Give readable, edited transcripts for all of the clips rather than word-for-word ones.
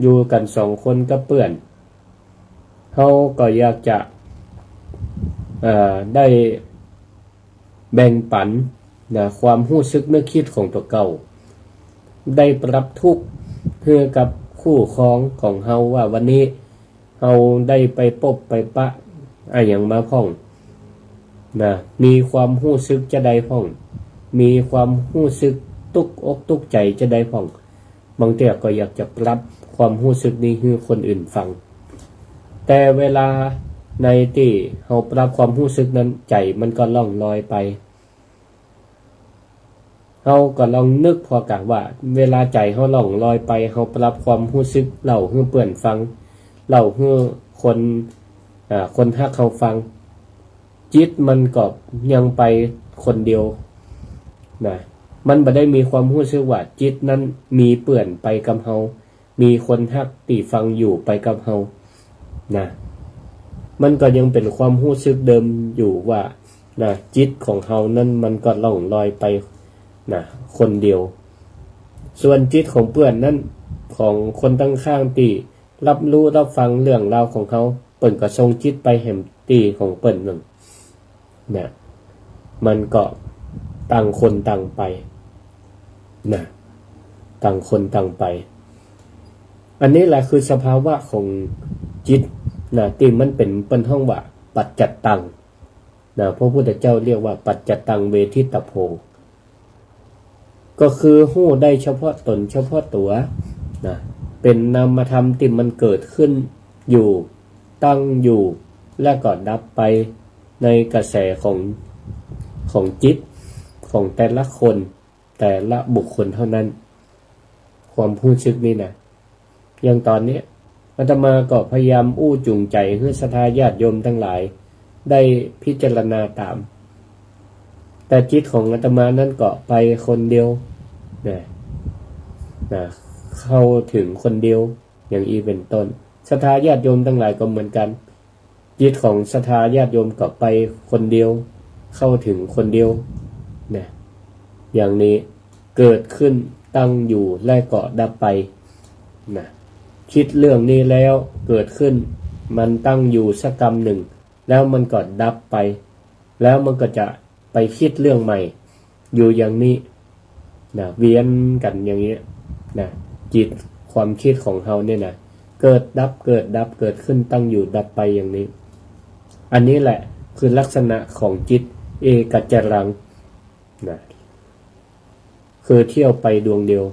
อยู่กันสองคนก็เปื้อนเฮาก็อยากจะได้แบ่งปันนะความรู้สึกนึกคิดของตัวเก่าได้ปรับทุกข์เพื่อกับคู่ครองของเฮาว่าวันนี้เฮาได้ไปพบไปปะอย่างมาพ้องนะมีความรู้สึกจะได้พ้องมีความรู้สึกตุกอกตุกใจจะได้พ้องบางทีก็อยากจะปรับความรู้สึกนี้ให้คนอื่นฟังแต่เวลาในที่เฮาปรับความรู้สึกนั้นใจมันก็ล่องลอยไปเฮาก็ลองนึกพอกะว่าเวลาใจเฮาล่องลอยไปเฮาปรับความรู้สึกเล่าให้เพื่อนฟังเล่าให้คนฮักเขาฟังจิตมันก็ยังไปคนเดียวนะมันบ่ได้มีความรู้สึกว่าจิตนั้นมีเปื่อนไปกับเฮามีคนฮักที่ฟังอยู่ไปกับเฮานะมันก็ยังเป็นความรู้สึกเดิมอยู่ว่านะจิตของเฮานั้นมันก็ล่องลอยไปนะคนเดียวส่วนจิตของเพื่อนนั้นของคนตั้งข้างที่รับรู้รับฟังเรื่องราวของเขาเปิ่นก็ทรงจิตไปแห่งตีของเปิ่นนึงนะมันก็ต่างคนต่างไปนะต่างคนต่างไปอันนี้แหละคือสภาวะของจิตนะที่มันเป็นเปิ้นห้องว่าปัจจัตตังนะพระพุทธเจ้าเรียกว่าปัจจัตตังเวทิตโพก็คือฮู้ได้เฉพาะตนเฉพาะตัวนะเป็นนามธรรมที่มันเกิดขึ้นอยู่ตั้งอยู่และก็ดับไปในกระแสของจิตของแต่ละคนแต่ละบุคคลเท่านั้นความรู้สึกนี่นะอย่างตอนนี้อาตมาก็พยายามอู้จูงใจให้ศรัทธาญาติโยมทั้งหลายได้พิจารณาตามแต่จิตของอาตมานั้นก็ไปคนเดียวนะเข้าถึงคนเดียวอย่างอีเป็นต้นศรัทธาญาติโยมทั้งหลายก็เหมือนกันจิตของศรัทธาญาติโยมก็ไปคนเดียวเข้าถึงคนเดียวนะอย่างนี้เกิดขึ้นตั้งอยู่และก็ดับไปนะคิดเรื่องนี้แล้วเกิดขึ้นมันตั้งอยู่สักกรรมหนึ่งแล้วมันก็ดับไปแล้วมันก็จะไปคิดเรื่องใหม่อยู่อย่างนี้นะเวียนกันอย่างนี้นะจิตความคิดของเฮาเนี่ยนะเกิดดับเกิดดับเกิดขึ้นตั้งอยู่ดับไปอย่างนี้อันนี้แหละคือลักษณะของจิตเอกัจจรังนะคือเที่ยวไปดวงเดียว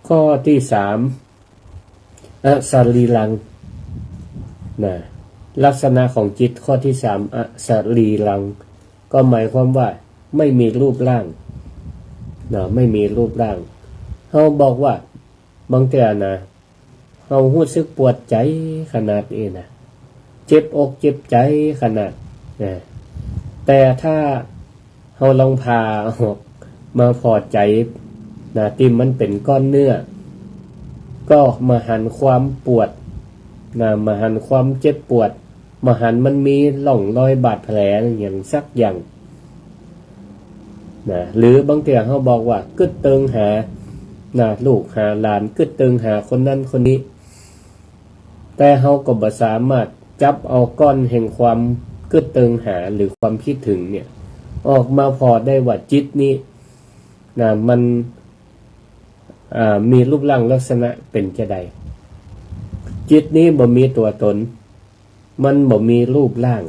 ข้อที่3อสรีรังนะลักษณะของจิตข้อที่3อสรีรังก็หมายความว่าไม่มีรูปร่างนะไม่มีรูปร่างเฮาบอกว่าบางเทื่อนะเฮารู้สึกปวดใจขนาดนี้นะเจ็บอกเจ็บใจขนาดนะแต่ถ้าเฮาลองพาออกมาพอใจนะที่มันเป็นก้อนเนื้อก็มาหันความปวดนะมาหันความเจ็บปวดมาหันมันมีร่องรอยบาดแผลอย่างสักอย่างนะหรือบางทีเขาบอกว่ากึดเติงหานะลูกหาหลานกึดเติงหาคนนั้นคนนี้แต่เขาก็บ่สามารถจับเอาก้อนแห่งความกึดเติงหาหรือความคิดถึงเนี่ยออกมาพอได้ว่าจิตนี้นะมันมีรูปร่างลักษณะเป็นจะใดจิตนี้บ่มีตัวตนมันบ่มีรูปร่าง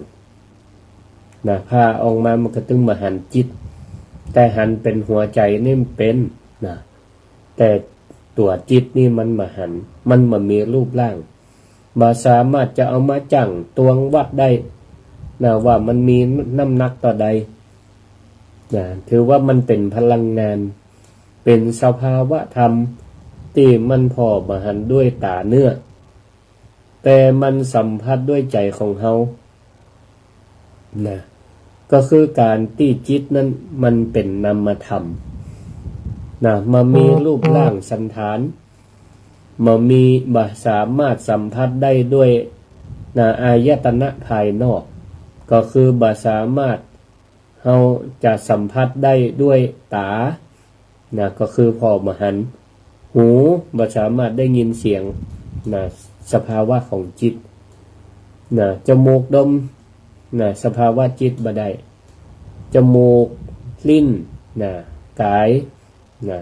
นะพาออกมามันก็ตึงมาหันจิตแต่หันเป็นหัวใจนี่เป็นนะแต่ตัวจิตนี่มันมาหันมันบ่มีรูปร่างบ่สามารถจะเอามาจั่งตวงวัดได้นะว่ามันมีน้ำหนักต่อใดนะถือว่ามันเป็นพลังงานเป็นสภาวะธรรมที่มันพอมาหันด้วยตาเนื้อแต่มันสัมผัสด้วยใจของเฮานะก็คือการที่จิตนั้นมันเป็นนามธรรมนะมามีรูปร่างสันฐานมาสามารถสัมผัสได้ด้วยนะอายตนะภายนอกก็คือบ่สามารถเฮาจะสัมผัสได้ด้วยตานะก็คือพอมาหัน หูบ่สามารถได้ยินเสียงนะสภาวะของจิตนะจมูกดมนะสภาวะจิตบ่ได้จมูกลิ้นนะกายนะ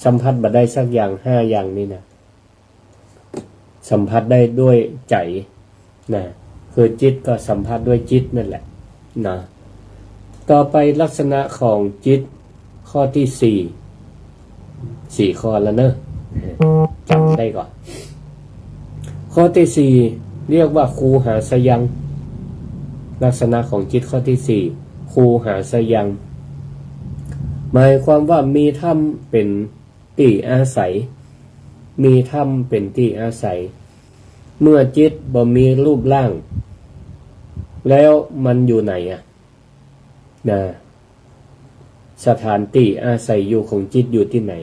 สัมผัสบ่ได้สักอย่าง5อย่างนี้นะสัมผัสได้ด้วยใจนะคือจิตก็สัมผัสด้วยจิตนั่นแหละนะต่อไปลักษณะของจิตข้อที่4ข้อแล้วเนอะจำได้ก่อนข้อที่4เรียกว่าคูหาสยังลักษณะของจิตข้อที่4คูหาสยังหมายความว่ามีธรรมเป็นที่อาศัยมีธรรมเป็นที่อาศัยเมื่อจิตบ่มีรูปร่างแล้วมันอยู่ไหนนะสถานที่อาศัยอยู่ของจิตอยู่ที่ไหน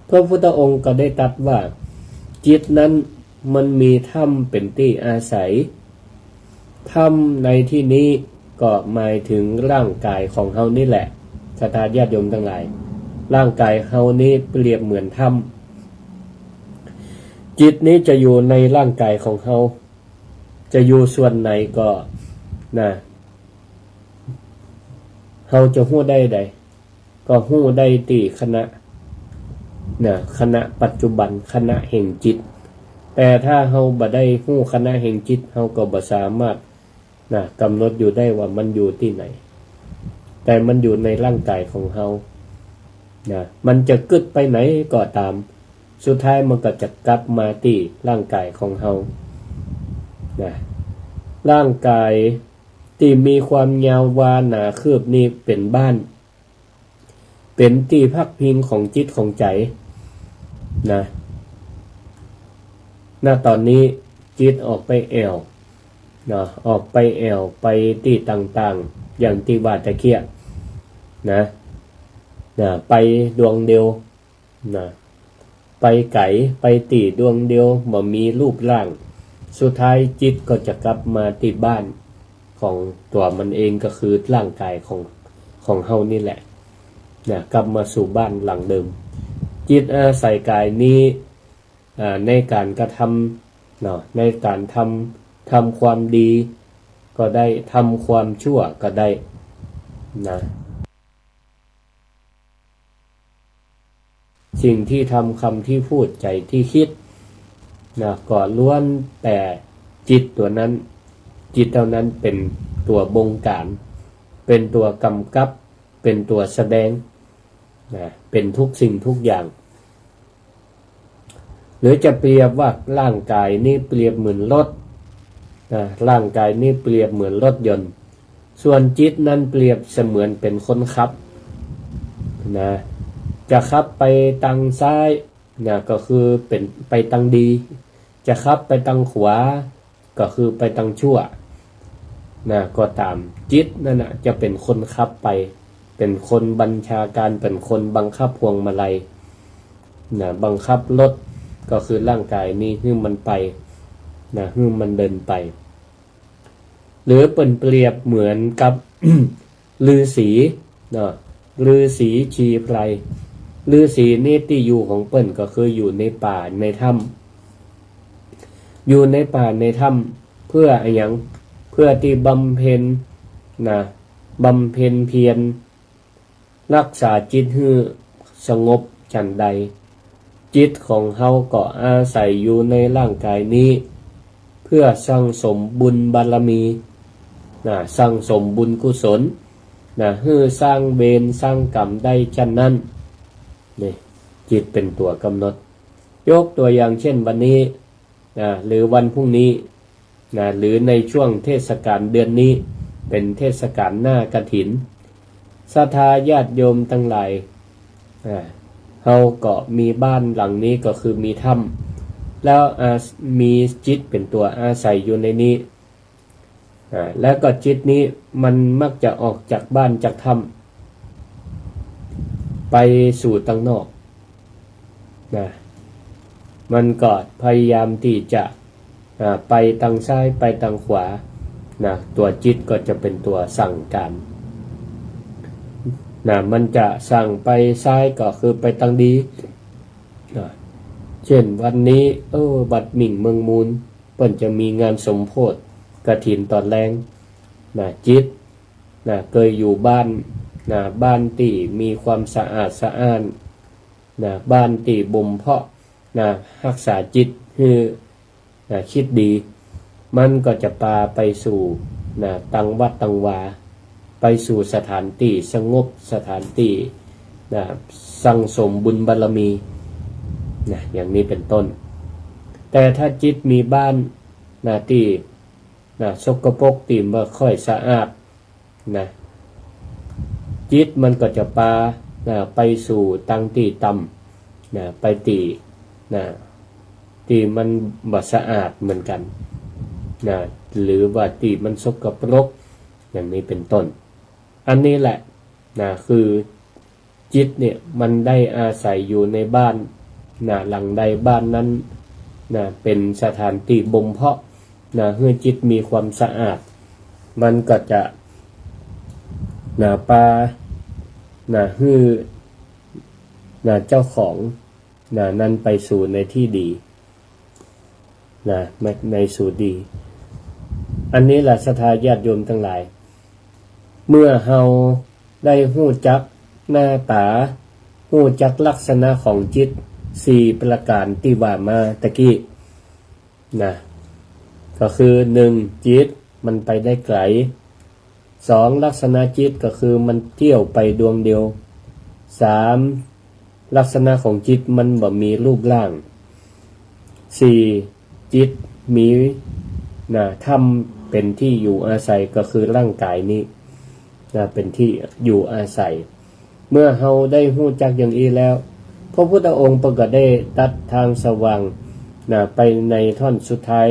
พระพุทธองค์ก็ได้ตรัสว่าจิตนั้นมันมีธรรมเป็นที่อาศัยธรรมในที่นี้ก็หมายถึงร่างกายของเฮานี่แหละศรัทธาญาติโยมทั้งหลายร่างกายเฮานี้เปรียบเหมือนธรรมจิตนี้จะอยู่ในร่างกายของเฮาจะอยู่ส่วนไหนก็นะเฮาจะฮู้ได้ใดก็ฮู้ได้ที่ขณะปัจจุบันขณะแห่งจิตแต่ถ้าเฮาบ่ได้ฮู้ขณะแห่งจิตเฮาก็บ่สามารถกำหนดอยู่ได้ว่ามันอยู่ที่ไหนแต่มันอยู่ในร่างกายของเฮามันจะกึดไปไหนก็ตามสุดท้ายมันก็จะกลับมาที่ร่างกายของเฮาร่างกายที่มีความยาววาหนาคืบนี้เป็นบ้านเป็นที่พักพิงของจิตของใจณตอนนี้จิตออกไปแอวออกไปแอวไปที่ต่างๆอย่างที่ว่าตะเกียไปดวงเดียวไปไก่ไปตีดวงเดียวบ่มีรูปร่างสุดท้ายจิตก็จะกลับมาที่บ้านของตัวมันเองก็คือร่างกายของเฮานี่แหละกลับมาสู่บ้านหลังเดิมจิตอาศัยกายนี้ในการกระทำในการทำความดีก็ได้ทำความชั่วก็ได้สิ่งที่ทำคำที่พูดใจที่คิดก็ล้วนแต่จิตตัวนั้นจิตเท่านั้นเป็นตัวบงการเป็นตัวกำกับเป็นตัวแสดงเป็นทุกสิ่งทุกอย่างหรือจะเปรียบว่าร่างกายนี่เปรียบเหมือนรถร่างกายนี่เปรียบเหมือนรถยนต์ส่วนจิตนั้นเปรียบเสมือนเป็นคนขับจะขับไปทางซ้ายก็คือเป็นไปทางดีจะขับไปทางขวาก็คือไปทางชั่วก็ตามจิตนั่นจะเป็นคนขับไปเป็นคนบัญชาการเป็นคนบังคับพวงมาลัยบังคับรถก็คือร่างกายนี้ให้มันไปให้มันเดินไปหรือเปรียบเหมือนกับ ฤาษีฤาษีชีไพรฤาษีนี่ที่อยู่ของเปิ้นก็คืออยู่ในป่าในถ้ำอยู่ในป่าในถ้ำเพื่ออะไรอย่างเพื่อที่บำเพ็ญบำเพ็ญเพียรรักษาจิตให้สงบฉันใดจิตของเฮาก็อาศัยอยู่ในร่างกายนี้เพื่อสร้างสมบุญบารมีสร้างสมบุญกุศลให้สร้างเวรสร้างกรรมได้ฉันนั้นนี่จิตเป็นตัวกำหนดยกตัวอย่างเช่นวันนี้หรือวันพรุ่งนี้หรือในช่วงเทศกาลเดือนนี้เป็นเทศกาลหน้ากฐินศรัทธาญาติโยมทั้งหลายเฮาก็มีบ้านหลังนี้ก็คือมีถ้ำแล้วมีจิตเป็นตัวอาศัยอยู่ในนี้แล้วก็จิตนี้มันมักจะออกจากบ้านจากถ้ำไปสู่ตั้งนอกมันก็พยายามที่จะไปทางซ้ายไปทางขวาตัวจิตก็จะเป็นตัวสั่งการมันจะสั่งไปซ้ายก็คือไปทางดี เช่นวันนี้บัดหมิ่งเมืองมูลเปิ้นจะมีงานสมโพธิกฐินตอนแรงจิตเคยอยู่บ้านบ้านที่มีความสะอาดสะอ้านบ้านที่บ่มเพาะรักษาจิตคือคิดดีมันก็จะพาไปสู่ตังวัดตังวาไปสู่สถานที่สงบสถานที่สั่งสมบุญบารมีอย่างนี้เป็นต้นแต่ถ้าจิตมีบ้านที่สกปรกที่บ่ค่อยสะอาดจิตมันก็จะพาไปสู่ตังที่ต่ำไปที่มันบ่สะอาดเหมือนกันหรือว่าที่มันสกปรกอย่างนี้เป็นต้นอันนี้แหละคือจิตเนี่ยมันได้อาศัยอยู่ในบ้านหลังใดบ้านนั้นเป็นสถานที่บ่มเพาะให้จิตมีความสะอาดมันก็จะปาให้เจ้าของนั้นไปสู่ในที่ดีในสู่ดีอันนี้แหละศรัทธาญาติโยมทั้งหลายเมื่อเฮาได้ฮู้จักหน้าตาฮู้จักลักษณะของจิต4ประการที่ว่ามาตะกี้ก็คือ1จิตมันไปได้ไกล2ลักษณะจิตก็คือมันเที่ยวไปดวงเดียว3ลักษณะของจิตมันบ่มีรูปร่าง4จิตมีธรรมเป็นที่อยู่อาศัยก็คือร่างกายนี้เป็นที่อยู่อาศัยเมื่อเฮาได้ฮู้จักอย่างนี้แล้วพระพุทธองค์ก็ได้ตัดทางสว่างไปในท่อนสุดท้าย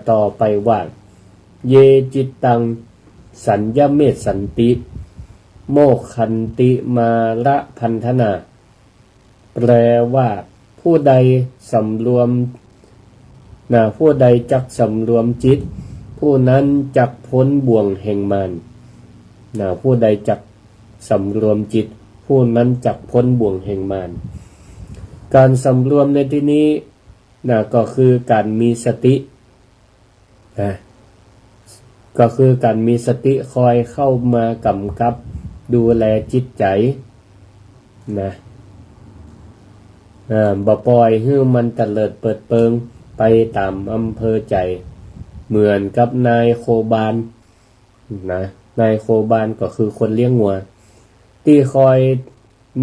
ต่อไปว่าเยจิตตังสัญญเมตสันติโมขันติมาละพันธนาแปลว่าผู้ใดสำรวมผู้ใดจักสำรวมจิตผู้นั้นจักพ้นบ่วงแห่งมารผู้ใดจักสำรวมจิตผู้นั้นจักพ้นบ่วงแห่งมารการสำรวมในที่นี้ก็คือการมีสติก็คือการมีสติคอยเข้ามากำกับดูแลจิตใจบ่ปล่อยให้มันเตลิดเปิดเปิงไปตามอำเภอใจเหมือนกับนายโคบาลนายโคบาลก็คือคนเลี้ยงงัวที่คอย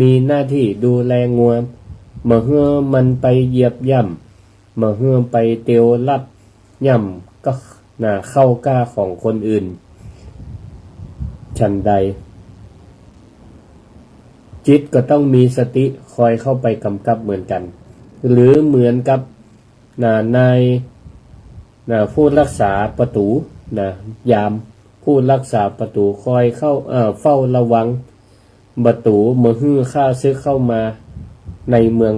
มีหน้าที่ดูแลงัวมาเฮือมันไปเหยียบย่ำมาเฮือไปเตียวลัดย่ำก็เข้าก้าของคนอื่นฉันใดจิตก็ต้องมีสติคอยเข้าไปกำกับเหมือนกันหรือเหมือนกับนายผู้รักษาประตูยามผู้รักษาประตูคอยเข้าเฝ้าระวังประตูเมื่อฮื้อข้าซึกเข้ามาในเมือง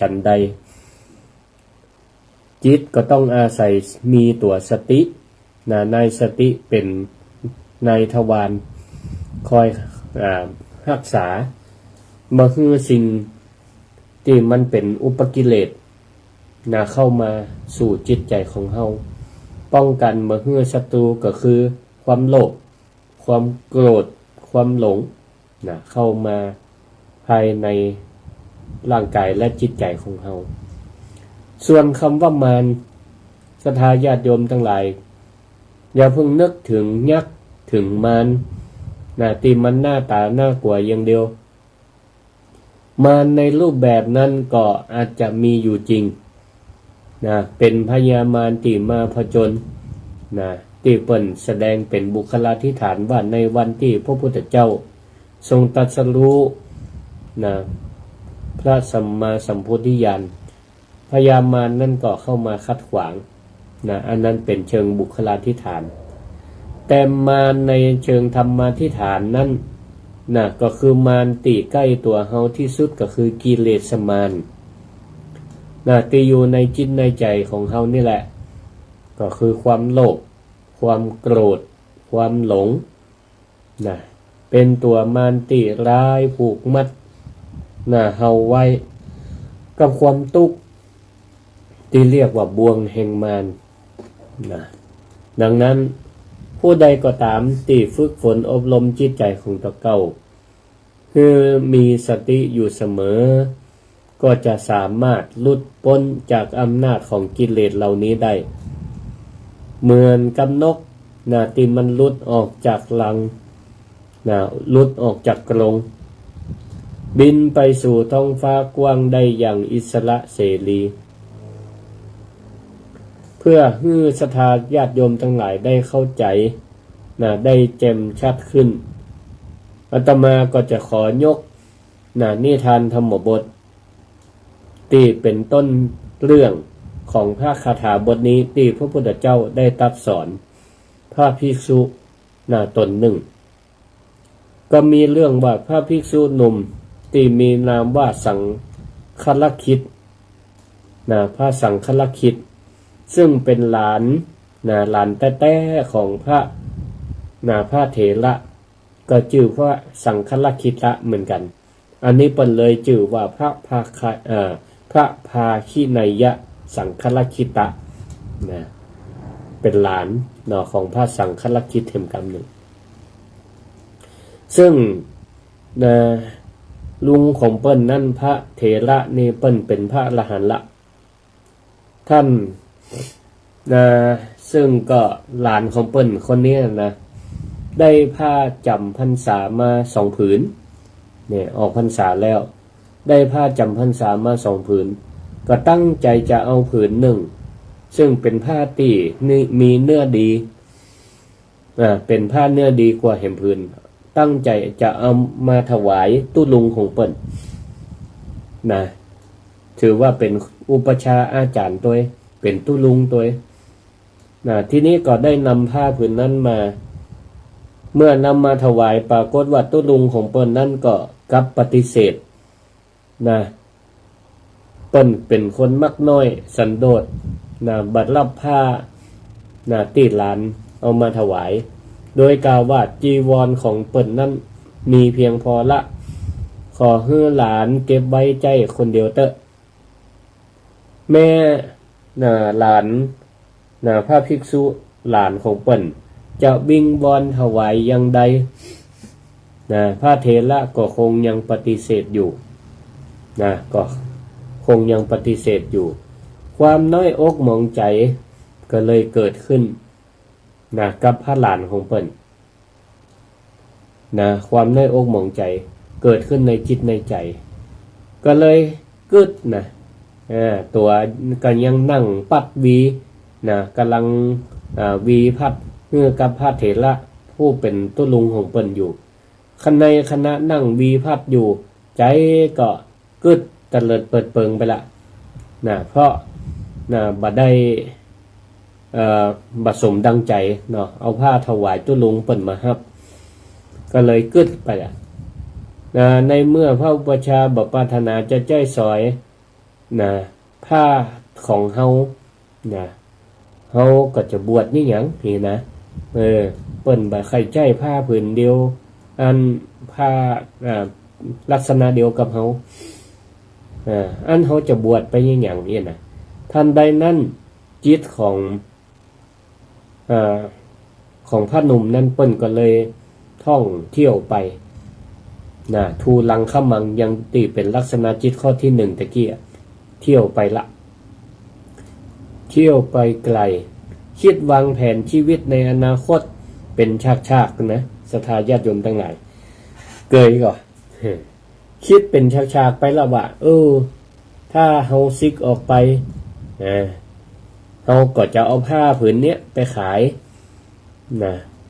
ฉันใดจิตก็ต้องอาศัยมีตัวสตินายสติเป็นนายทวารคอยรักษาเมื่อฮื้อสิ่งที่มันเป็นอุปกิเลสเข้ามาสู่จิตใจของเฮาป้องกันเมื่อฮื้อศัตรูก็คือความโลภความโกรธความหลงเข้ามาภายในร่างกายและจิตใจของเฮาส่วนคำว่ามารศรัทธาญาติโยมทั้งหลายอย่าเพิ่งนึกถึงยักษ์ถึงมารที่มันหน้าตาน่ากลัวอย่างเดียวมารในรูปแบบนั้นก็อาจจะมีอยู่จริงเป็นพญามารที่มาผจญที่เปิ่นแสดงเป็นบุคลาธิฐานว่าในวันที่พระพุทธเจ้าทรงตรัสรู้พระสัมมาสัมโพธิญาณพญามารนั่นก็เข้ามาขัดขวางอันนั้นเป็นเชิงบุคลาธิฐานแต่มารในเชิงธรรมาธิฐานนั้นก็คือมารที่ใกล้ตัวเฮาที่สุดก็คือกิเลสมารที่อยู่ในจิตในใจของเฮานี่แหละก็คือความโลภความโกรธความหลงเป็นตัวมารที่ร้ายผูกมัดเฮาไว้ กับความทุกข์ที่เรียกว่าบ่วงแห่งมารนะดังนั้นผู้ใดก็ตามที่ฝึกฝนอบรมจิตใจของตนเก่าคือมีสติอยู่เสมอก็จะสามารถหลุดพ้นจากอำนาจของกิเลสเหล่านี้ได้เหมือนกับนกนะที่มันหลุดออกจากรังนะหลุดออกจากกรงบินไปสู่ท้องฟ้ากว้างได้อย่างอิสระเสรีเพื่อให้ศรัทธาญาติโยมทั้งหลายได้เข้าใจนะได้แจ่มชัดขึ้นอาตมาก็จะขอยกนิทานธรรมบทที่เป็นต้นเรื่องของพระคาถาบทนี้ที่พระพุทธเจ้าได้ตรัสสอนพระภิกษุตนหนึ่งก็มีเรื่องว่าพระภิกษุหนุ่มที่มีนามว่าสังฆลักขิตพระสังฆลักขิตซึ่งเป็นหลานแต้ๆของพระเถระก็ชื่อว่าสังฆลักขิตะเหมือนกันอันนี้เปิ้นเลยชื่อว่าพระภาคินัยยะสังฆลักขิตะเป็นหลานของพระสังฆลักขิตเทมกรรมหนึ่งซึ่งลุงของเปิ้นนั่นพระเถระนี่เปิ้นเป็นพระอรหันต์ละท่านซึ่งก็หลานของเปิ้นคนนี้ได้ผ้าจำพรรษามา2 ผืนเนี่ยออกพรรษาแล้วได้ผ้าจำพรรษามา2 ผืนก็ตั้งใจจะเอาผืนหนึ่งซึ่งเป็นผ้าที่มีเนื้อดีเป็นผ้าเนื้อดีกว่าเห็มผืนตั้งใจจะเอามาถวายตุลุงของเปิ้นถือว่าเป็นอุปชาอาจารย์ตัวเป็นตุลุงตัวทีนี้ก็ได้นำผ้าผืนนั้นมาเมื่อนำมาถวายปรากฏว่าตุลุงของเปิ้นนั้นก็กลับปฏิเสธเปิ้นเป็นคนมักน้อยสันโดษบัดรับผ้าที่หลานเอามาถวายโดยกล่าวว่าจีวรของเปิ้นนั้นมีเพียงพอละขอให้หลานเก็บไว้ใจคนเดียวเถอะแม่หลานพระภิกษุหลานของเปิ้นจะวิงวอนถวายอย่างใดพระเถระก็คงยังปฏิเสธอยู่ก็คงยังปฏิเสธอยู่ความน้อยอกหมองใจก็เลยเกิดขึ้นกับพระหลานของเปิ้นความน้อยอกหมองใจเกิดขึ้นในจิตในใจก็เลยกึดตัวก็ยังนั่งปัดวีกำลังวีพัดเมื่อกับพระเถระผู้เป็นตุลุงของเปิ้นอยู่คณะนั่งวีพัดอยู่ใจก็กึดตะเลิดเปิดเปิงไปละเพราะบ่ได้บัดสมดังใจเอาผ้าถวายตุลุงเปิ้นมาฮับก็เลยกึดไปละในเมื่อพระอุปชฌาย์บ่ปรารถนาจะใจสอยผ้าของเฮาเฮาก็จะบวชนี่หยังนี่เปิ้นบ่ใครใจผ้าผืนเดียวอันผ้าลักษณะเดียวกับเฮาอันเฮาจะบวชไปนี่หยังนี่ทันใดนั้นจิตของพระหนุ่มนั้นเปิ้นก็เลยท่องเที่ยวไปทูลังขมังยังตีเป็นลักษณะจิตข้อที่1ตะกี้เที่ยวไปละเที่ยวไปไกลคิดวางแผนชีวิตในอนาคตเป็นฉากๆศรัทธาญาติโยมทั้งหลายเกยก่อนคิดเป็นฉากๆไปแล้วว่าถ้าเฮาซิกออกไปเฮาก็จะเอาผ้าผืนนี้ไปขาย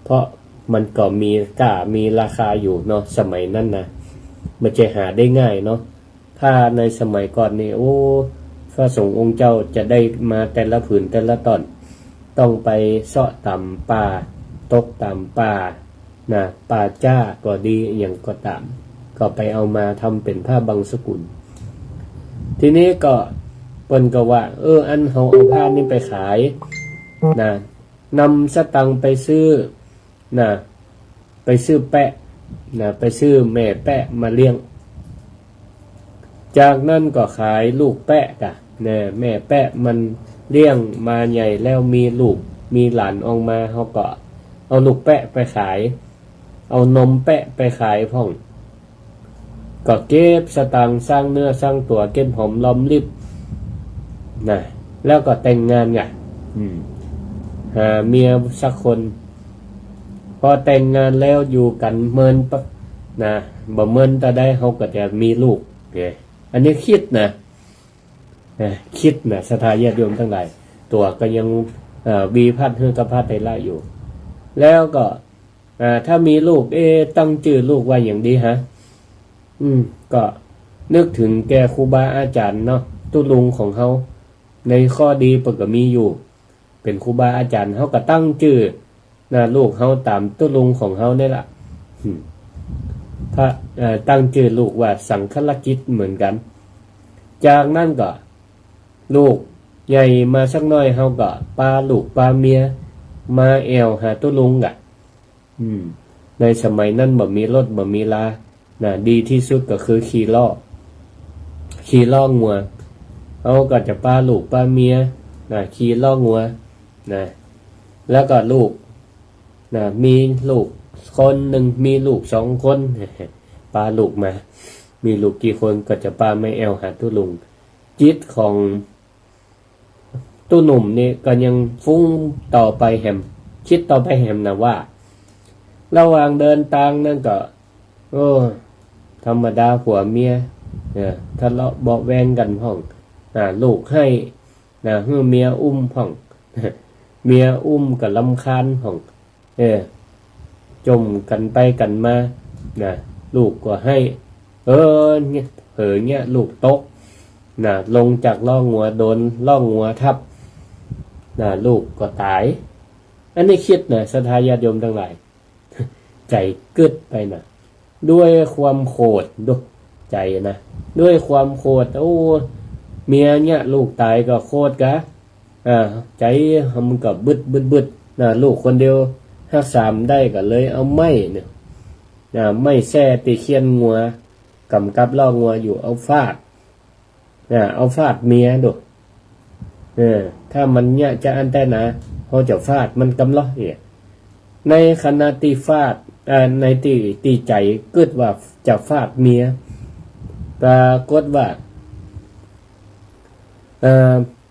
เพราะมันก็มีราคาอยู่สมัยนั้นมันจะหาได้ง่ายผ้าในสมัยก่อนนี่พระสงฆ์องค์เจ้าจะได้มาแต่ละผืนแต่ละตอนต้องไปเสาะตามป่าตกตามป่าป่าจ้าก็ดีอย่างก็ตามก็ไปเอามาทำเป็นผ้าบางสกุลทีนี้ก็เปิ้นก็ว่าอันเฮาเอาผ้านี้ไปขายนำสตังค์ไปซื้อไปซื้อแปะไปซื้อแม่แปะมาเลี้ยง จากนั้นก็ขายลูกแปะกะเนี่ยแม่แปะมันเลี้ยงมาใหญ่แล้วมีลูกมีหลานออกมาเขาก็เอาลูกแปะไปขายเอานมแปะไปขายพ่องก็เก็บสตางค์สร้างเนื้อสร้างตัวเก็บหอมรอมริบนะแล้วก็แต่งงานไงหาเมียสักคนพอแต่งงานแล้วอยู่กันเมินปะนะบ่เมินแต่ได้เขาก็จะมีลูกเนี่ยอันนี้คิดนะคิดนะสถาญาติโยมทั้งหลายตัวก็ยังวีพัดเฮือกระพัดไตละอยู่แล้วก็ถ้ามีลูกตั้งชื่อลูกว่าอย่างดีฮะก็นึกถึงแกครูบาอาจารย์เนาะตุลุงของเขาในข้อดีปกมีอยู่เป็นครูบาอาจารย์เขาก็ตั้งชื่อลูกเขาตามตุลุงของเขาเนี่ยละพระตั้งชื่อลูกว่าสังฆลกิจเหมือนกันจากนั้นก็ลูกใหญ่มาสักน้อยเขาก็ปาลูกปาเมียมาแอวหาตุลุงอ่ะในสมัยนั้นบ่มีรถบ่มีลาดีที่สุดก็คือขี่ล้องัวเขาก็จะปาลูกปาเมียขี่ล้องัวแล้วก็ลูกมีลูกคนหนึ่งมีลูก2 คนปาลูกมามีลูกกี่คนก็จะปาไม่แอวหาตุลุงจิตของตู้หนุ่มนี่ก็ยังฟุ้งต่อไปแหมคิดต่อไปแหมนะว่าระหว่างเดินทางนั่นก็ธรรมดาผัวเมียทะเลาะเบาะแวงกันพ่องลูกให้เฮือเมียอุ้มพ่องเมียอุ้มกับลำคาญพ่องจมกันไปกันมาลูกก็ให้เนี่ยเผลอเนี่ยลูกตกลงจากล่องงัวโดนล่องงัวทับลูกก็ตายอันนี้คิดสทายาติโยมทั้งหลายใจกึดไปด้วยความโกรธด้วยใจด้วยความโกรธเมียเนี่ยลูกตายก็โคตรกะใจมันก็บึดลูกคนเดียว3ได้ก็เลยเอาไม้เนี่ยไม่แซ่ตีเคียนงัวกำกับล่องัวอยู่เอาฟาดเมียดูถ้ามันเนี่ยจะอันแต่นะพอจะฟาดมันกำล้อในขณะตีฟาดในตีใจเกิดว่าจะฟาดเมียปรากฏว่า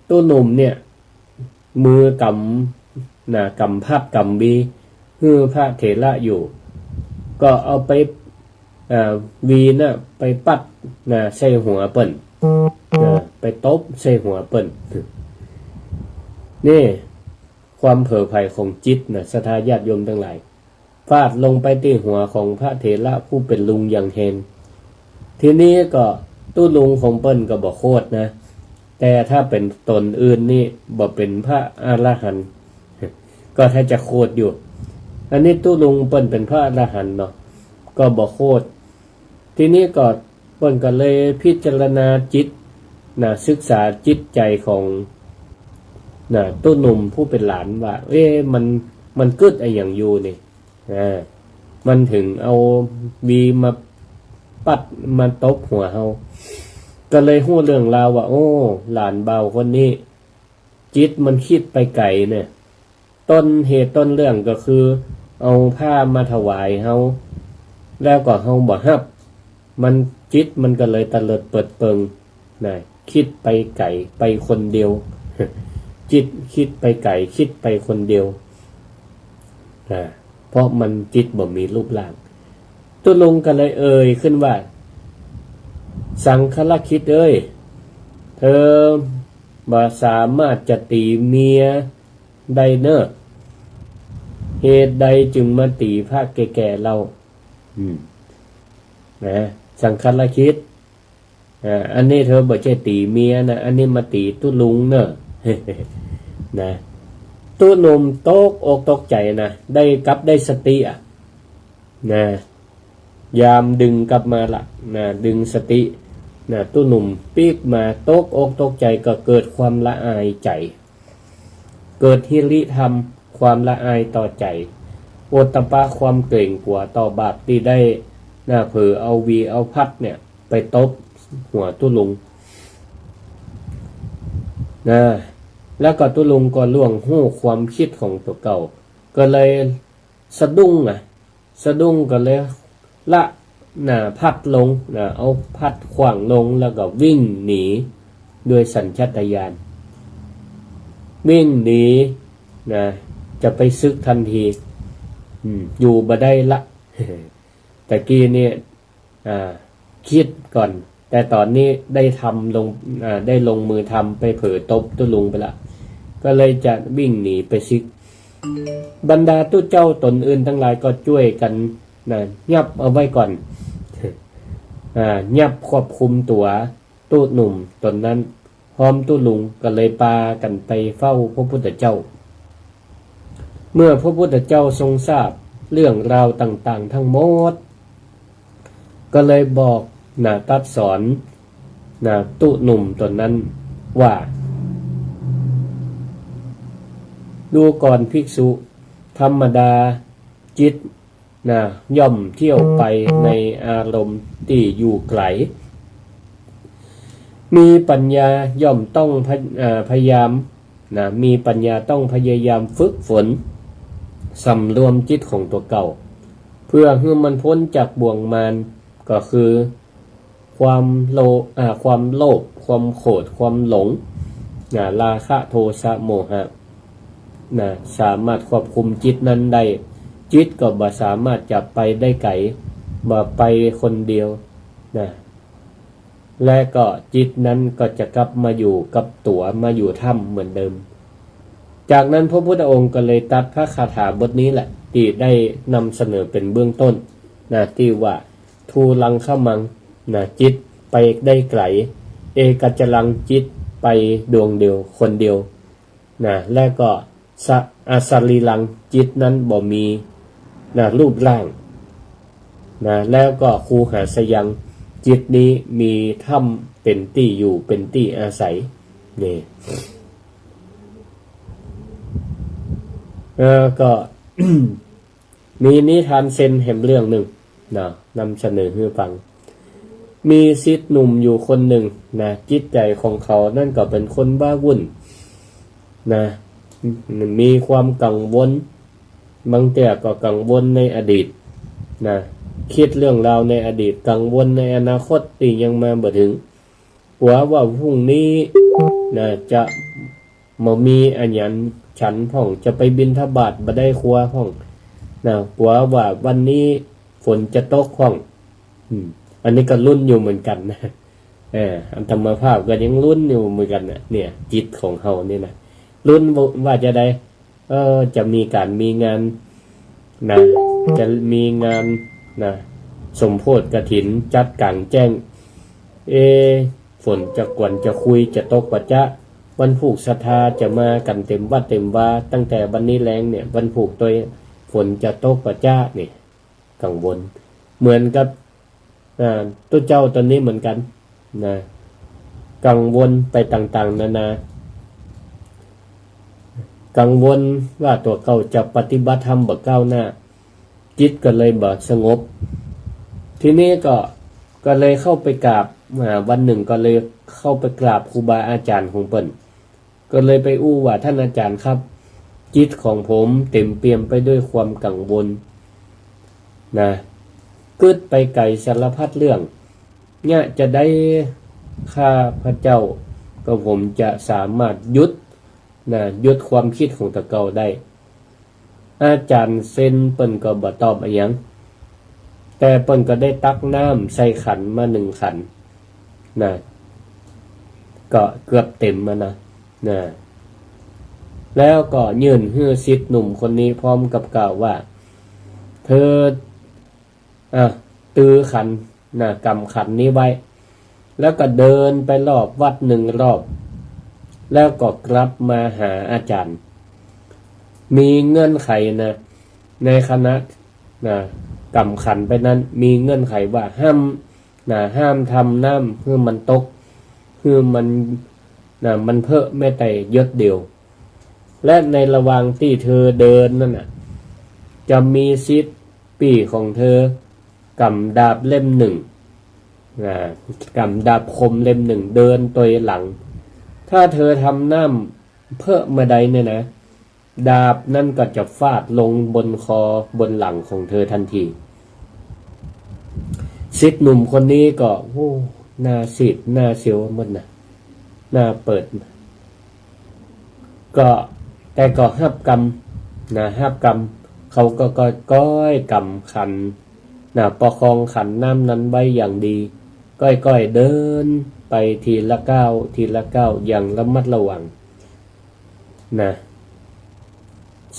ตัวหนุ่มเนี่ยมือกำพับกำบีฮือพระเถระอยู่ก็เอาไปวีไปปัดใส่หัวเปิ้นไปตบใส่หัวเปิ้นนี่ความเผลอไผ่ของจิตสทาญาติโยมทั้งหลายฟาดลงไปที่หัวของพระเถระผู้เป็นลุงอย่างเฮนทีนี้ก็ตู้ลุงของเปิ้นก็บ่โคตรแต่ถ้าเป็นตนอื่นนี่บ่เป็นพระอรหันต์ก็ถ้าจะโคตรอยู่อันนี้ตู้ลุงเปิ้นเป็นพระอรหันต์เนาะก็บ่โคตรทีนี้ก็เปิ้นก็เลยพิจารณาจิตศึกษาจิตใจของตู้หนุ่มผู้เป็นหลานว่ามันเกิดอะไรอย่างอยู่นี่มันถึงเอาบีมาปัดมาตบหัวเฮาก็เลยฮู้เรื่องราวว่าหลานเบาคนนี้จิตมันคิดไปไกลเนี่ยต้นเหตุต้นเรื่องก็คือเอาผ้ามาถวายเฮาแล้วก็เฮาบ่รับมันจิตมันก็เลยตะเลิดเปิดเปิงคิดไปไกลไปคนเดียวจิตคิดไปไกลคิดไปคนเดียวเพราะมันจิตบ่มีรูปร่างตุลุงก็เลยขึ้นว่าสังฆลคิดเธอบ่สามารถจะตีเมียได้เหตุใดจึงมาตีพระแก่ๆเราสังฆลคิดอันนี้เธอบ่ใช่ตีเมียอันนี้มาตีตุลุงตู้หนุ่มตกอกตกใจได้กลับได้สติยามดึงกลับมาละดึงสติตู้หนุ่มปีกมาตกอกตกใจก็เกิดความละอายใจเกิดหิริธรรมความละอายต่อใจโอตตปะความเกรงกลัวต่อบาปที่ได้เผลอเอาวีเอาพัดเนี่ยไปตบ หัวตุลุงนะแล้วก็ตุลุงก็ล่วงหู้ความคิดของตัวเก่าก็เลยสะดุ้งก็เลยละพัดลงเอาพัดขวางลงแล้วก็วิ่งหนีด้วยสัญชาตญาณวิ่งหนีจะไปซึกทันทีอยู่บ่ได้ละ แต่กี้เนี่ยคิดก่อนแต่ตอนนี้ได้ทำได้ลงมือทำไปเผลอตบตุลุงไปละก็เลยจะวิ่งหนีไปซึกบรรดาตู้เจ้าตนอื่นทั้งหลายก็ช่วยกันยับเอาไว้ก่อนยับควบคุมตัวตู้หนุ่มตนนั้นพร้อมตู้ลุงก็เลยพากันไปเฝ้าพระพุทธเจ้าเมื่อพระพุทธเจ้าทรงทราบเรื่องราวต่างๆทั้งหมดก็เลยบอกตัดสอนตู้หนุ่มตนนั้นว่าดูก่อนภิกษุธรรมดาจิตย่อมเที่ยวไปในอารมณ์ที่อยู่ไกลมีปัญญาย่อมต้องพยายามมีปัญญาต้องพยายามฝึกฝนสำรวมจิตของตัวเก่าเพื่อให้มันพ้นจากบ่วงมารก็คือความโลภความโกรธความหลงราคะโทสะโมหะสามารถควบคุมจิตนั้นได้จิตก็บ่สามารถจะไปได้ไกลบ่ไปคนเดียวและก็จิตนั้นก็จะกลับมาอยู่กับตัวมาอยู่ถ้ำเหมือนเดิมจากนั้นพระพุทธองค์ก็เลยตัดพระคาถาบทนี้แหละที่ได้นำเสนอเป็นเบื้องต้นที่ว่าทูลังขมังจิตไปได้ไกลเอกจลังจิตไปดวงเดียวคนเดียวและก็สรีลังจิตนั้นบ่มีรูปร่างแล้วก็คูหาสยังจิตนี้มีถ้ำเป็นที่อยู่เป็นที่อาศัยนี่ก็ มีนิทานเซนแห่งเรื่องหนึ่งนำเสนอให้ฟังมีศิษย์หนุ่มอยู่คนหนึ่งจิตใจของเขานั่นก็เป็นคนบ้าวุ่นมีความกังวลบางแต่ก็กังวลในอดีตคิดเรื่องราวในอดีตกังวลในอนาคตที่ยังมาบ่ถึงกลัวว่าพรุ่งนี้จะบ่มีอันหยังฉันพ่องจะไปบิณฑบาตบ่ได้ครัวพ่องกลัวว่าวันนี้ฝนจะตกพ่องอันนี้ก็ลุ้นอยู่เหมือนกันนะอันธรรมภาพก็ยังลุ้นอยู่เหมือนกันเนี่ยจิตของเฮานี่นะลุ้นว่าจะได้จะมีการมีงานจะมีงานสมโพธิกฐินจัดกลางแจ้งฝนจะกวนจะคุยจะตกปัจจะวันผูกศรัทธาจะมากันเต็มวัดเต็มวาตั้งแต่วันนี้แรงเนี่ยวันผูกตัวฝนจะตกปัจจะนี่กังวลเหมือนกับตัวเจ้าตอนนี้เหมือนกันกังวลไปต่างๆนานากังวลว่าตัวเขาจะปฏิบัติธรรมบ่ก้าวหน้าจิตก็เลยบ่สงบทีนี้ก็เลยเข้าไปกราบวันหนึ่งก็เลยเข้าไปกราบครูบาอาจารย์ของเปิ้นก็เลยไปอู้ว่าท่านอาจารย์ครับจิตของผมเต็มเปี่ยมไปด้วยความกังวลกึดไปไกลสารพัดเรื่องเนี่ยจะได้ข้าพระเจ้าก็ผมจะสามารถหยุดความคิดของตะเกาได้อาจารย์เซ็นเปิ้นก็บ่ตอบอะไรหยังแต่เปิ้นก็ได้ตักน้ำใส่ขันมา1ขันก็เกือบเต็มมาแล้วก็ยื่นให้ศิษย์หนุ่มคนนี้พร้อมกับกล่าวว่าเธอตื้อขันกำขันนี้ไว้แล้วก็เดินไปรอบวัด1รอบแล้วก็กลับมาหาอาจารย์มีเงื่อนไขในคณะกำขันไปนั้นมีเงื่อนไขว่าห้ามทำน้ำคือมันตกคือมันเพิ่มแม้แต่ยศเดียวและในระหว่างที่เธอเดินนั่นจะมีศิษย์ปีของเธอกำดาบเล่ม1 กำดาบคมเล่มหนึ่งเดินตัวหลังถ้าเธอทำน้ำเพิ่มมาใดเนี่ยนะดาบนั่นก็จะฟาดลงบนคอบนหลังของเธอทันทีศิษย์หนุ่มคนนี้ก็โอ้หน้าซีดหน้าเสียวหมดนะหน้าเปิดก็แต่ก็ห้าบกรรมห้าบกรรมเขาก็ก้อยกำขันประคองขันน้ำนั้นไว้อย่างดีก้อยเดินไปทีละก้าวทีละก้าวอย่างระมัดระวัง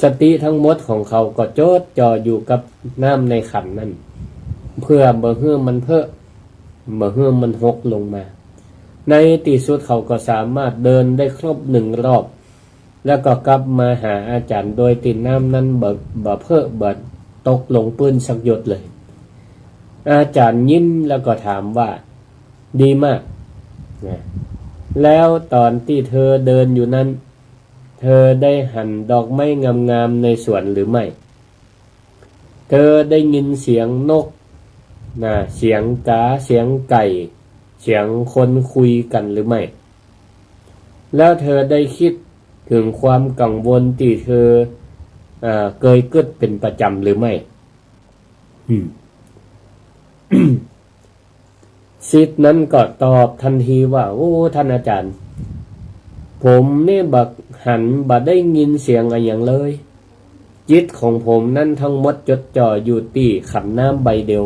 สติทั้งหมดของเขาก็จดจ่ออยู่กับน้ำในขันนั้นเพื่อบ่ให้มันมันหกลงมาในที่สุดเขาก็สามารถเดินได้ครบ1 รอบแล้วก็กลับมาหาอาจารย์โดยติดน้ำนั้นบ่ตกลงปื้นสักหยดเลยอาจารย์ยิ้มแล้วก็ถามว่าดีมากแล้วตอนที่เธอเดินอยู่นั้นเธอได้หั่นดอกไม้งามๆในสวนหรือไม่เธอได้ยินเสียงนกเสียงกาเสียงไก่เสียงคนคุยกันหรือไม่แล้วเธอได้คิดถึงความกังวลที่เธอเคยเกิดเป็นประจำหรือไม่ศิษย์นั้นก็ตอบทันทีว่าโอ้ท่านอาจารย์ผมเนี่ยบัดได้ยินเสียงอะไรอย่างเลยจิตของผมนั่นทั้งหมดจดจ่ออยู่ที่ขันน้ำใบเดียว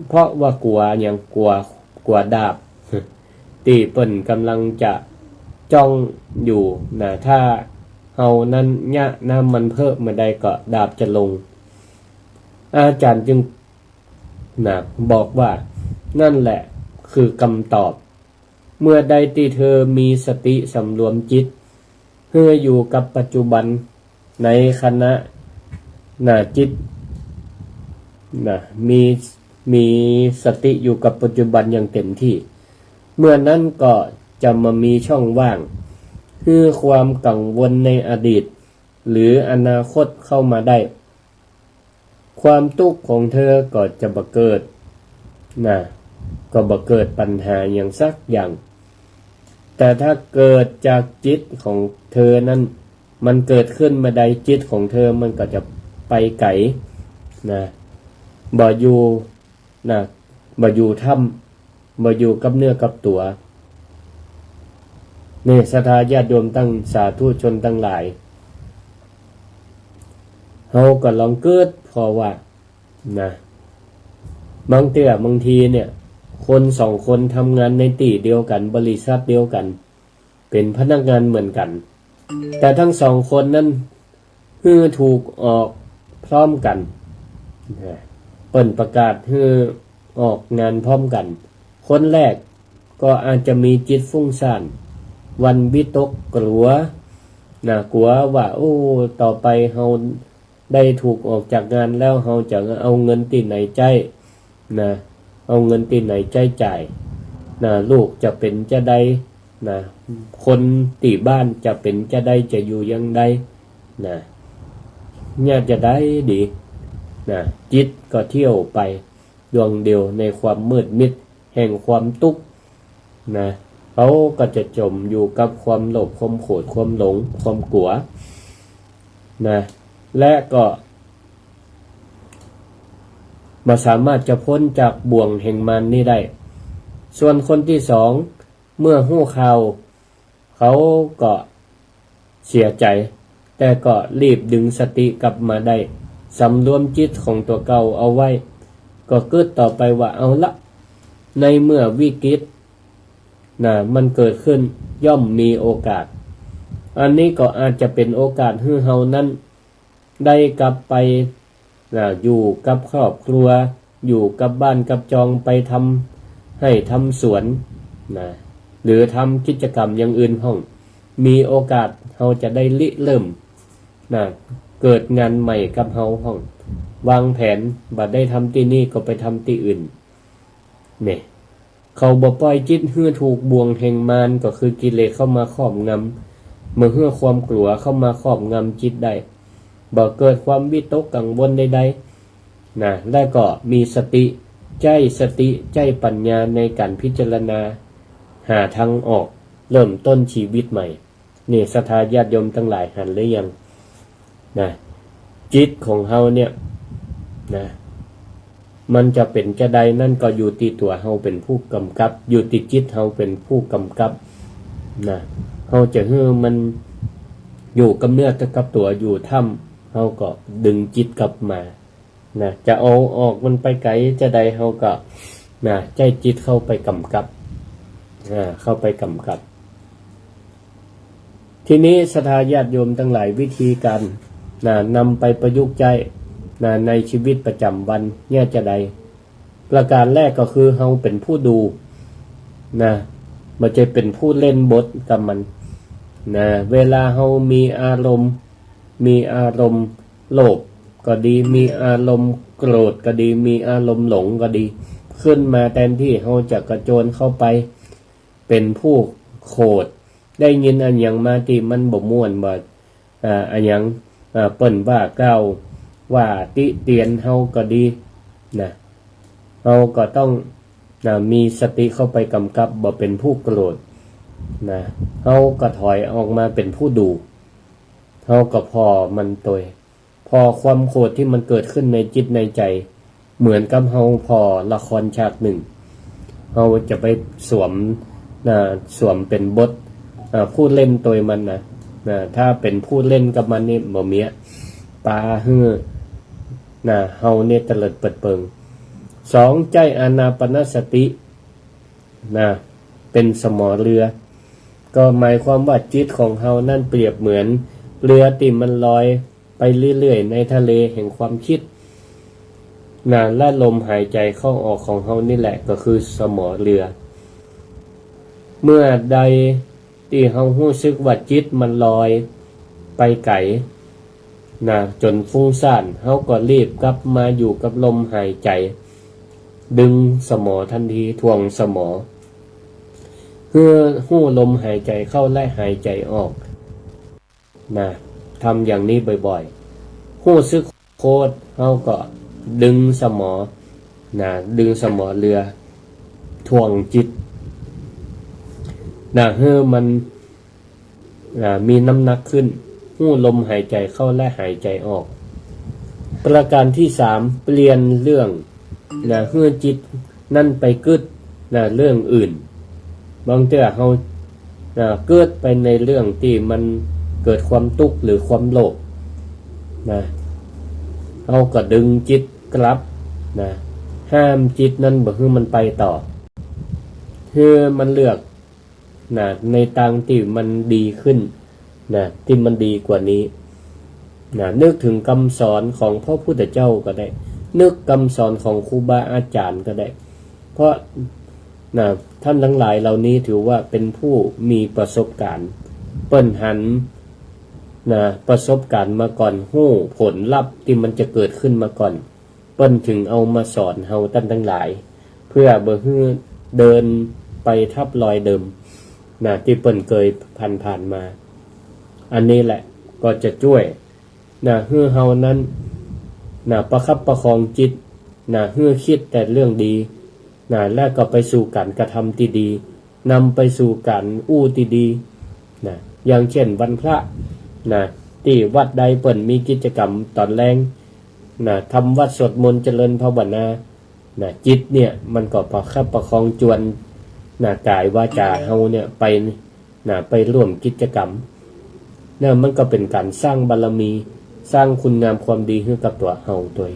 เพราะว่ากลัวอย่างกลัวดาบที่เปิ้นกำลังจะจ้องอยู่ถ้าเฮานั้นยะน้ำมันเพิ่มมาได้ก็ดาบจะลงอาจารย์จึงบอกว่านั่นแหละคือคำตอบเมื่อใดที่เธอมีสติสำรวมจิตเพื่ออยู่กับปัจจุบันในขณะจิตมีสติอยู่กับปัจจุบันอย่างเต็มที่เมื่อนั้นก็จะมามีช่องว่างคือความกังวลในอดีตหรืออนาคตเข้ามาได้ความทุกข์ของเธอก็จะบ่เกิดก็บ่เกิดปัญหาอย่างสักอย่างแต่ถ้าเกิดจากจิตของเธอนั้นมันเกิดขึ้นมาใดจิตของเธอมันก็จะไปไกลบ่อยู่ถ้ำบ่อยู่กับเนื้อกับตัวนี่ศรัทธาญาติโยมตั้งสาธุชนทั้งหลายเฮาก็ลองเกิดเพราะว่าบางทีเนี่ยคน2 คนทำงานในที่เดียวกันบริษัทเดียวกันเป็นพนักงานเหมือนกันแต่ทั้ง2 คนนั้นคือถูกออกพร้อมกันเปิ่นประกาศให้ออกงานพร้อมกันคนแรกก็อาจจะมีจิตฟุ้งซ่านวันวิตกกลัวว่าโอ้ต่อไปเฮาได้ถูกออกจากงานแล้วเฮาจะเอาเงินที่ไหนใช้เอาเงินที่ไหนใช้จ่ายลูกจะเป็นจะได้คนที่บ้านจะเป็นจะได้จะอยู่ยังไดเนี่ยจะได้ดีจิตก็เที่ยวไปดวงเดียวในความมืดมิดแห่งความทุกข์เขาก็จะจมอยู่กับความโลภความโกรธความหลงความกลัวและก็บ่สามารถจะพ้นจากบ่วงแห่งมารนี้ได้ส่วนคนที่2เมื่อฮู้ข่าวเขาก็เสียใจแต่ก็รีบดึงสติกลับมาได้สำรวมจิตของตัวเก่าเอาไว้ก็เกิดต่อไปว่าเอาละในเมื่อวิกฤตมันเกิดขึ้นย่อมมีโอกาสอันนี้ก็อาจจะเป็นโอกาสให้เฮานั้นได้กลับไปอยู่กับครอบครัวอยู่กับบ้านกับจองไปทำสวนหรือทำกิจกรรมอย่างอื่นห้องมีโอกาสเฮาจะได้เริ่มเกิดงานใหม่กับเฮาห้องวางแผนบัดได้ทำที่นี่ก็ไปทำที่อื่นเนี่ยเขาบ่ปล่อยจิตให้ถูกบ่วงแห่งมารก็คือกิเลสเข้ามาครอบงำเมื่อความกลัวเข้ามาครอบงำจิตได้บ่เกิดความวิตกกังวลใดๆ นะและก็มีสติใจปัญญาในการพิจารณาหาทางออกเริ่มต้นชีวิตใหม่นี่ศรัทธาญาติโยมทั้งหลายหันหรือยังนะจิตของเฮาเนี่ยนะมันจะเป็นจะใดนั่นก็อยู่ที่ตัวเฮาเป็นผู้กำกับอยู่ที่จิตเฮาเป็นผู้กำกับนะเฮาจะให้มันอยู่กับเนื้อกับตัวอยู่ถ้ำเฮาก็ดึงจิตกลับมานะจะเอาออกมันไปไกลจะใดเฮาก็นะใจจิตเข้าไปกำกับเข้าไปกำกับทีนี้ศรัทธาญาติโยมทั้งหลายวิธีการนำไปประยุกต์ใจในชีวิตประจำวันเนี่ยจะใดประการแรกก็คือเฮาเป็นผู้ดูนะมันจะเป็นผู้เล่นบทกับมันนะเวลาเฮามีอารมณ์โลภก็ดีมีอารมณ์โกรธก็ดีมีอารมณ์หลงก็ดีขึ้นมาแทนที่เฮาจะกระโจนเข้าไปเป็นผู้โกรธได้ยินอันหยังมาที่มันบ่ม่วนบ่อันหยังเปิ้นว่ากล่าวว่าติเตียนเฮาก็ดีนะเฮาก็ต้องมีสติเข้าไปกำกับบ่เป็นผู้โกรธนะเฮาก็ถอยออกมาเป็นผู้ดูเฮาก็พอมันตัวพอความโกรธที่มันเกิดขึ้นในจิตในใจเหมือนกับเฮาพอละครฉากหนึ่งเฮาจะไปสวมเป็นบทผู้เล่นตัวมันนะถ้าเป็นผู้เล่นกับมันนี่บ่มีปาฮื้อเฮาเนี่ยเตลิดเปิดเปิง2ใจอานาปานสติเป็นสมอเรือก็หมายความว่าจิตของเฮานั่นเปรียบเหมือนเรือที่มันลอยไปเรื่อยๆในทะเลแห่งความคิดและลมหายใจเข้าออกของเฮานี่แหละก็คือสมอเรือเมื่อใดที่เฮารู้สึกว่าจิตมันลอยไปไกลจนฟุ้งซ่านเฮาก็รีบกลับมาอยู่กับลมหายใจดึงสมอทันทีทวงสมอเพื่อหู้ลมหายใจเข้าและหายใจออกทำอย่างนี้บ่อยๆหู้สึกโคตรเฮาก็ดึงสมอดึงสมอเรือทวงจิตเพื่อมันมีน้ำหนักขึ้นหู้ลมหายใจเข้าและหายใจออกประการที่3เปลี่ยนเรื่องเพื่อจิตนั่นไปกึดเรื่องอื่นบางเทื่อเฮาเกิดไปในเรื่องที่มันเกิดความทุกข์หรือความโลภเฮาก็ดึงจิตกลับห้ามจิตนั้นบ่ให้มันไปต่อคือมันเลือกในทางที่มันดีขึ้นที่มันดีกว่านี้นึกถึงคำสอนของพระพุทธเจ้าก็ได้นึกคำสอนของครูบาอาจารย์ก็ได้เพราะท่านทั้งหลายเหล่านี้ถือว่าเป็นผู้มีประสบการณ์เปิ้นหันประสบการณ์มาก่อนฮู้ผลลัพธ์ที่มันจะเกิดขึ้นมาก่อนเปิ้นถึงเอามาสอนเฮาท่านทั้งหลายเพื่อบ่ให้เดินไปทับรอยเดิมที่เปิ้นเคยผ่านมาอันนี้แหละก็จะช่วยให้เฮานั้นประคับประคองจิตให้คิดแต่เรื่องดีแล้วก็ไปสู่การกระทำที่ดีนำไปสู่การอู้ที่ดีอย่างเช่นวันพระที่วัดใดเปิ้นมีกิจกรรมตอนแรงทำวัดสวดมนต์เจริญภาวนาจิตเนี่ยมันก็ประคับประคองจวนกายวาจาเฮาเนี่ยไปร่วมกิจกรรมมันก็เป็นการสร้างบารมีสร้างคุณงามความดีให้กับตัวเฮาตัว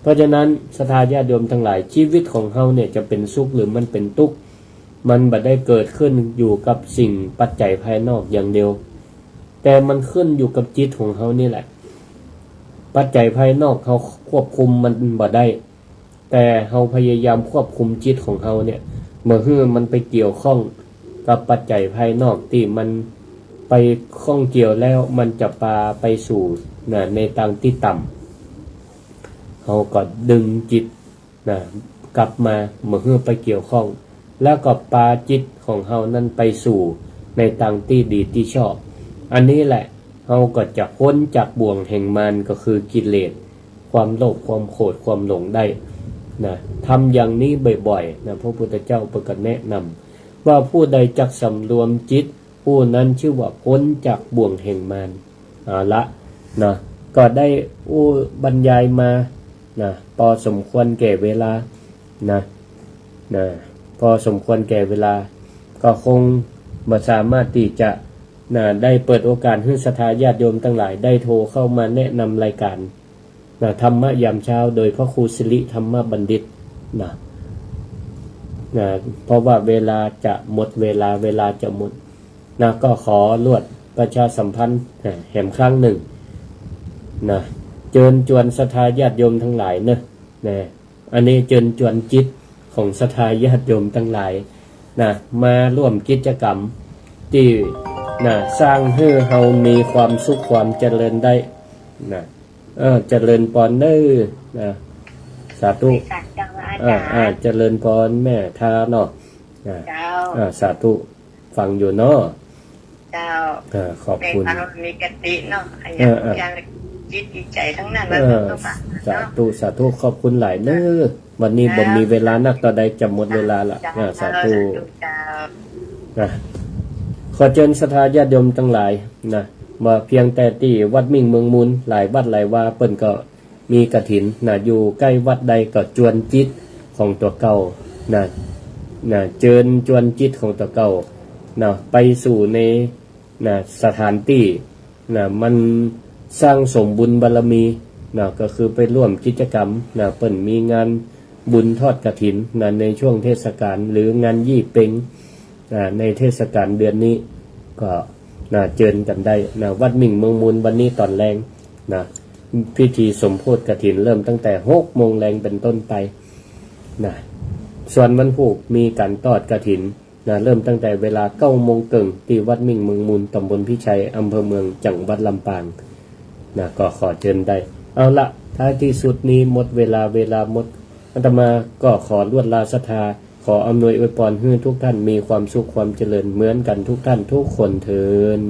เพราะฉะนั้นศรัทธาญาติโยมทั้งหลายชีวิตของเฮาเนี่ยจะเป็นสุขหรือมันเป็นทุกข์มันบ่ได้เกิดขึ้นอยู่กับสิ่งปัจจัยภายนอกอย่างเดียวแต่มันขึ้นอยู่กับจิตของเฮานี่แหละปัจจัยภายนอกเฮาควบคุมมันบ่ได้แต่เฮาพยายามควบคุมจิตของเฮาเนี่ยเมื่อมันไปเกี่ยวข้องกับปัจจัยภายนอกที่มันไปข้องเกี่ยวแล้วมันจะพาไปสู่ในทางที่ต่ำเฮาก็ดึงจิตกลับมาเมื่อไปเกี่ยวข้องแล้วก็พาจิตของเฮานั้นไปสู่ในทางที่ดีที่ชอบอันนี้แหละเฮาก็จะพ้นจากบ่วงแห่งมารก็คือกิเลสค ความโลภความโกรธความหลงได้นะทำอย่างนี้บ่อยๆนะพระพุทธเจ้าประกาศแนะนำว่าผู้ใดจักสำรวมจิตผู้นั้นชื่อว่าพ้นจากบ่วงแห่งมารละนะก็ได้บรรยายมานะพอสมควรแก่เวลานะพอสมควรแก่เวลาก็คงบ่สามารถที่จะได้เปิดโอกาสให้ศรัทธาญาติโยมทั้งหลายได้โทรเข้ามาแนะนำรายการธรรมะยามเช้าโดยพระครูสิริธรรมบัณฑิตเพราะว่าเวลาจะหมดเวลาจะหมดก็ขอรวดประชาสัมพันธ์แห่งครั้งหนึ่งเชิญชวนศรัทธาญาติโยมทั้งหลายอันนี้เชิญชวนจิตของศรัทธาญาติโยมทั้งหลายมาร่วมกิจกรรมที่สร้างให้เรามีความสุขความเจริญได้เจริญพรเด้อสาธุเจริญพรแม่ทาเนาะสาธุฟังอยู่เนาะขอบคุณมีกติเนาะอย่างจิตใจทั้งนั้นสาธุขอบคุณหลายเด้อวันนี้บ่มีเวลานักต่อใดจะหมดเวลาละสาธุขอเชิญศรัทธาญาติโยมทั้งหลายมาเพียงแต่ที่วัดมิ่งเมืองมูลหลายวัดหลายว่าเปิ้นก็มีกฐินอยู่ใกล้วัดใดก็จวนจิตของตัวเก่าเชิญจวนจิตของตัวเก่าไปสู่ในสถานที่มันสร้างสมบุญบารมีก็คือไปร่วมกิจกรรมเปิ้นมีงานบุญทอดกฐินในช่วงเทศกาลหรืองานยี่เป็งในเทศกาลเดือนนี้ก็เชิญกันได้วัดมิ่งเมืองมูลวันนี้ตอนแรงพิธีสมโภชกฐินเริ่มตั้งแต่6 โมงแรงเป็นต้นไปส่วนวันพุธมีการทอดกฐินเริ่มตั้งแต่เวลา9 โมงครึ่งที่วัดมิ่งเมืองมูลตำบลพิชัยอำเภอเมืองจังหวัดลำปางก็ขอเชิญได้เอาละท้ายที่สุดนี้หมดเวลาหมดอาตมาก็ขอลวดลาศรัทธาขออำนวยอวยพรให้ทุกท่านมีความสุขความเจริญเหมือนกันทุกท่านทุกคนเทอญ